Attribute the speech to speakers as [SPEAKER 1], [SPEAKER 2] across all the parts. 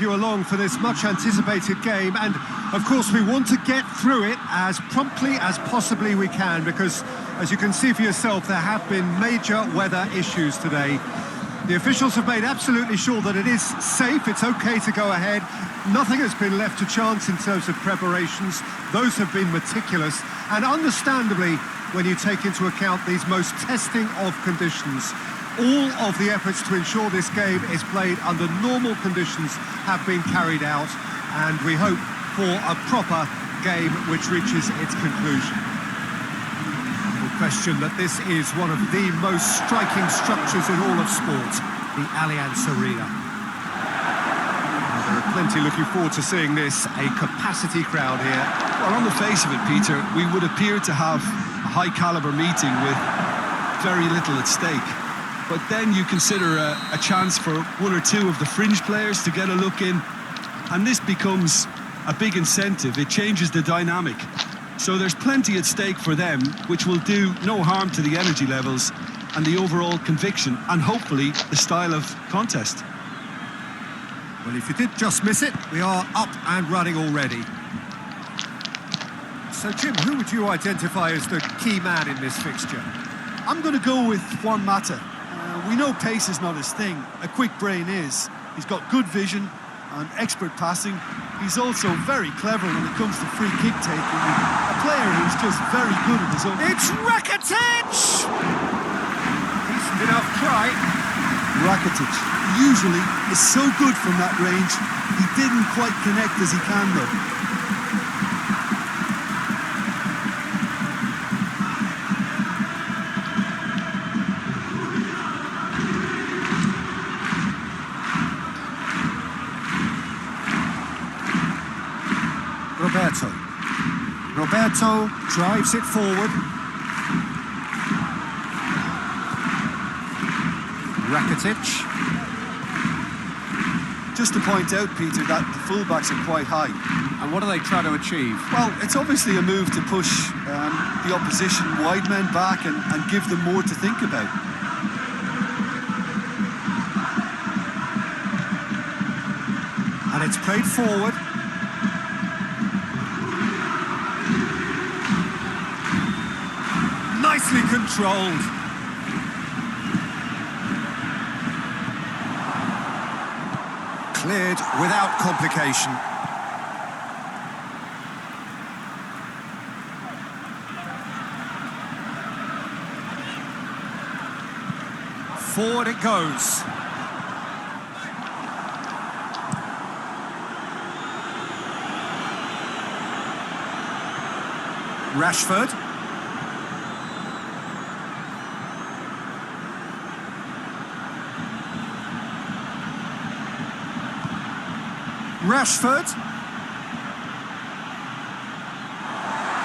[SPEAKER 1] you along for this much anticipated game, and of course we want to get through it as promptly as possibly we can, because as you can see for yourself, there have been major weather issues today. The officials have made absolutely sure that it is safe, it's okay to go ahead. Nothing has been left to chance in terms of preparations. Those have been meticulous, and understandably, when you take into account these most testing of conditions, all of the efforts to ensure this game is played under normal conditions have been carried out, and we hope for a proper game which reaches its conclusion. No question that this is one of the most striking structures in all of sport, the Allianz Arena. There are plenty looking forward to seeing this, a capacity crowd here.
[SPEAKER 2] Well, on the face of it, Peter, we would appear to have a high-caliber meeting with very little at stake. But then you consider a chance for one or two of the fringe players to get a look in, and this becomes a big incentive. It changes the dynamic. So there's plenty at stake for them, which will do no harm to the energy levels and the overall conviction, and hopefully the style of contest.
[SPEAKER 1] Well, if you did just miss it, we are up and running already. So, Jim, who would you identify as the key man in this fixture?
[SPEAKER 3] I'm going to go with Juan Mata. We know pace is not his thing. A quick brain is. He's got good vision and expert passing. He's also very clever when it comes to free kick taking. A player who's just very good at his own.
[SPEAKER 1] It's Rakitic! Decent enough try.
[SPEAKER 3] Rakitic usually is so good from that range. He didn't quite connect as he can though.
[SPEAKER 1] Roberto drives it forward. Rakitic.
[SPEAKER 3] Just to point out, Peter, that the fullbacks are quite high.
[SPEAKER 1] And what do they try to achieve?
[SPEAKER 3] Well, it's obviously a move to push the opposition wide men back and give them more to think about.
[SPEAKER 1] And it's played forward. Nicely controlled. Cleared without complication. Forward it goes. Rashford. Rashford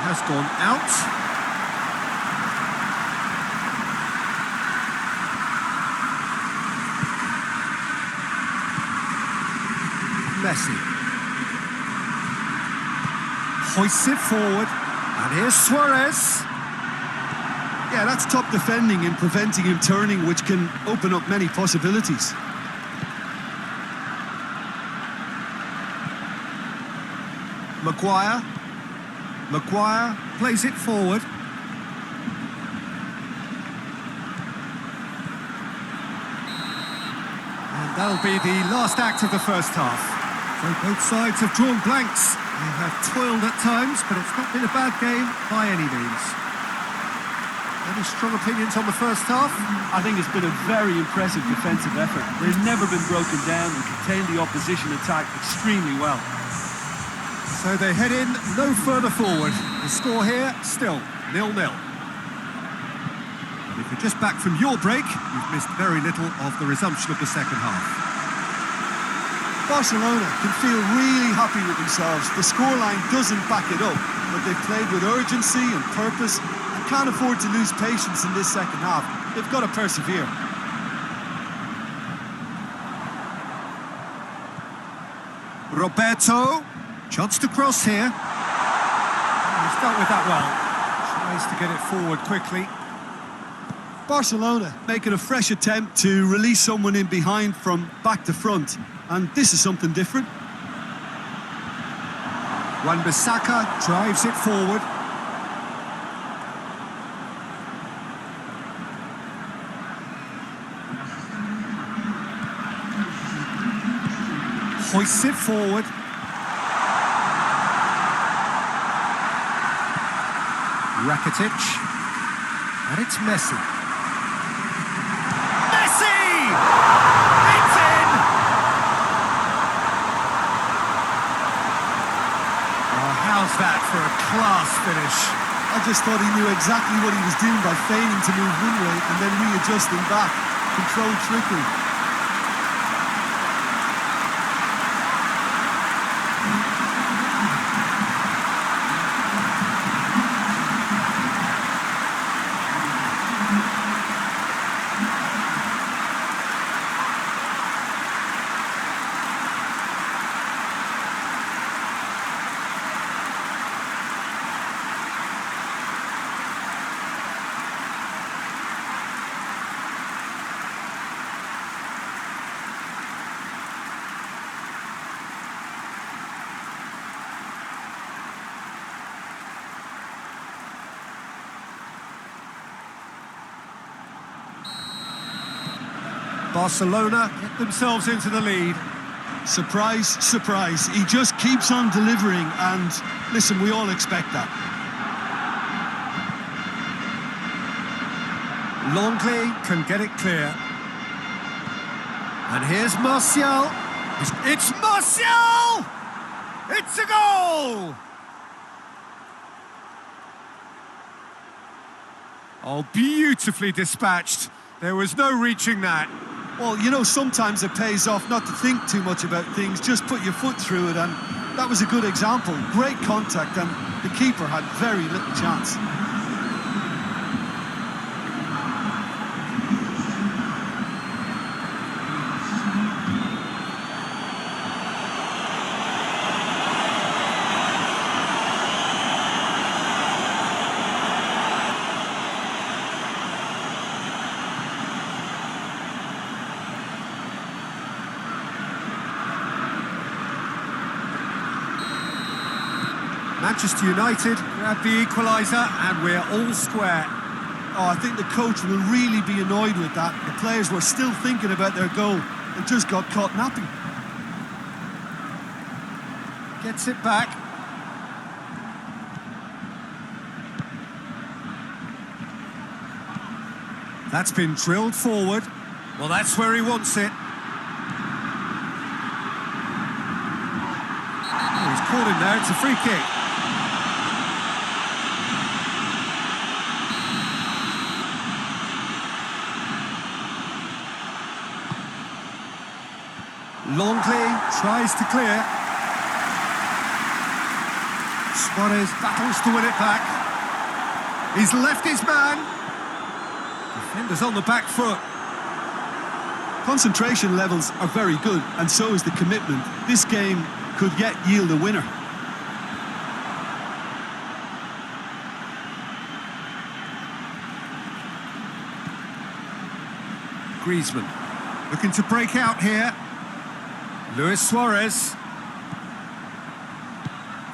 [SPEAKER 1] has gone out. Messi hoists it forward, and here's Suarez.
[SPEAKER 3] Yeah, that's top defending and preventing him turning, which can open up many possibilities.
[SPEAKER 1] Maguire plays it forward. And that'll be the last act of the first half. So both sides have drawn blanks. They have toiled at times, but it's not been a bad game by any means. Any strong opinions on the first half?
[SPEAKER 4] I think it's been a very impressive defensive effort. They've never been broken down and contained the opposition attack extremely well.
[SPEAKER 1] So they head in no further forward. The score here, still 0-0. If you're just back from your break, you've missed very little of the resumption of the second half.
[SPEAKER 3] Barcelona can feel really happy with themselves. The scoreline doesn't back it up, but they've played with urgency and purpose and can't afford to lose patience in this second half. They've got to persevere.
[SPEAKER 1] Roberto. Chance to cross here. He's dealt with that well. Tries to get it forward quickly.
[SPEAKER 3] Barcelona making a fresh attempt to release someone in behind from back to front. and this is something different.
[SPEAKER 1] Wan-Bissaka drives it forward. Hoists it forward. Rakitic. And it's Messi. Messi! It's in! Oh, how's that for a class finish?
[SPEAKER 3] I just thought he knew exactly what he was doing by feigning to move one way and then readjusting back. Controlled trickery.
[SPEAKER 1] Barcelona get themselves into the lead.
[SPEAKER 3] Surprise, surprise. He just keeps on delivering, and listen, we all expect that.
[SPEAKER 1] Longley can get it clear. And here's Martial. It's Martial! It's a goal! Oh, beautifully dispatched. There was no reaching that.
[SPEAKER 3] Well, you know, sometimes it pays off not to think too much about things, just put your foot through it, and that was a good example. Great contact, and the keeper had very little chance.
[SPEAKER 1] Manchester United grab the equaliser and we're all square.
[SPEAKER 3] Oh, I think the coach will really be annoyed with that. The players were still thinking about their goal and just got caught napping.
[SPEAKER 1] Gets it back. That's been drilled forward. Well, that's where he wants it. Oh, he's caught him there. It's a free kick. Longley tries to clear. Suarez battles to win it back. He's left his man. Defenders on the back foot.
[SPEAKER 3] Concentration levels are very good, and so is the commitment. This game could yet yield a winner.
[SPEAKER 1] Griezmann looking to break out here. Luis Suarez.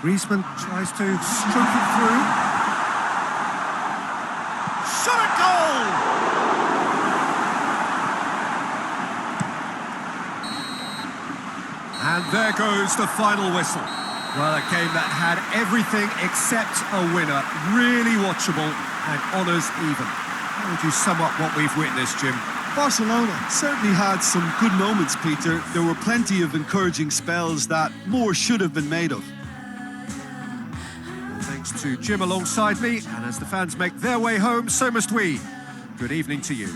[SPEAKER 1] Griezmann tries to stroke it through. Shot at goal! And there goes the final whistle. Well, a game that had everything except a winner. Really watchable and honours even. How would you sum up what we've witnessed, Jim?
[SPEAKER 3] Barcelona certainly had some good moments, Peter. There were plenty of encouraging spells that more should have been made of.
[SPEAKER 1] Thanks to Jim alongside me, and as the fans make their way home, so must we. Good evening to you.